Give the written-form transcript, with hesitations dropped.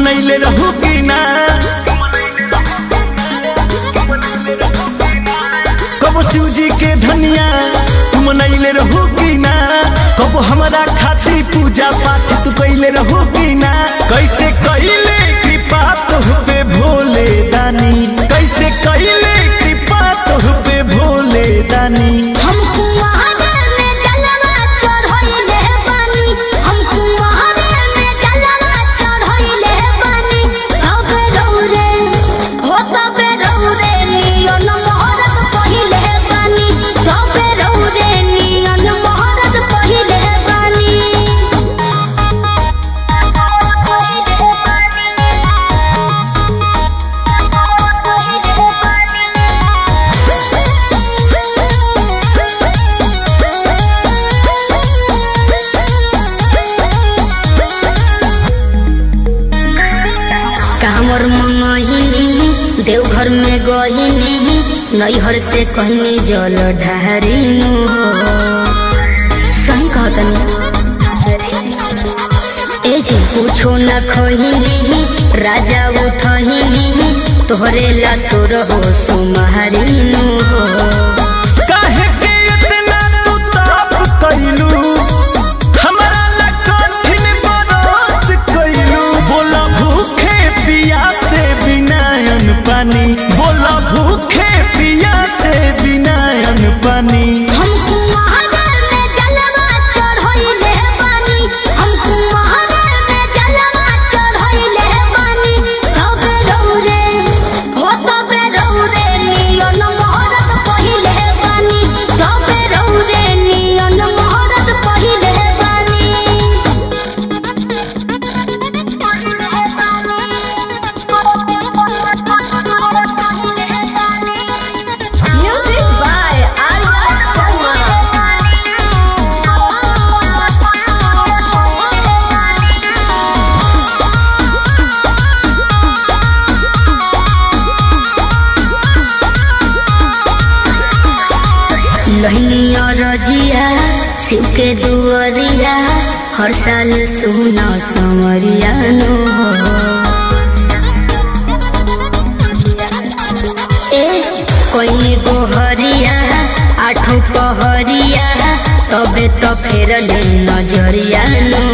मनैले रहू कि ना कबो शिव जी के धनिया तू मनैले रहू कि ना कबो हमारा खातिर पूजा पाठ तू कैले रहू कि ना कैसे कैले कृपा तोहपे भोले दानी कैसे कैले कृपा तोहपे भोले दानी देवघर में गहिनी नैहर से कहनी जल ढारिनु हो सही कहतनी ए जे पूछो न खहिनी राजा उठहिनी तोहरे ला सुर हो सुमहारिनु हो काहे के इतना तू ताप कैलू हमरा ला कठिन व्रत कैलू बोला भूखे पियासे बिना अन्न पानी बोला भूखे पिया से बिना अन्न पानी हमको महादेव में जलवा चढ़ाइले बानी हमको महादेव में जलवा चढ़ाइले बानी तबे रौरे हो तबे रौरे नियन मोहरत पहिले बानी तबे रौरे नियन मोहरत पहिले बानी लहनिया रजिया शिव के दुआरिया हर साल सुना संवरिया नो ए कोई गोहरिया आठों पहरिया तबे तो फेर ले नजरिया नो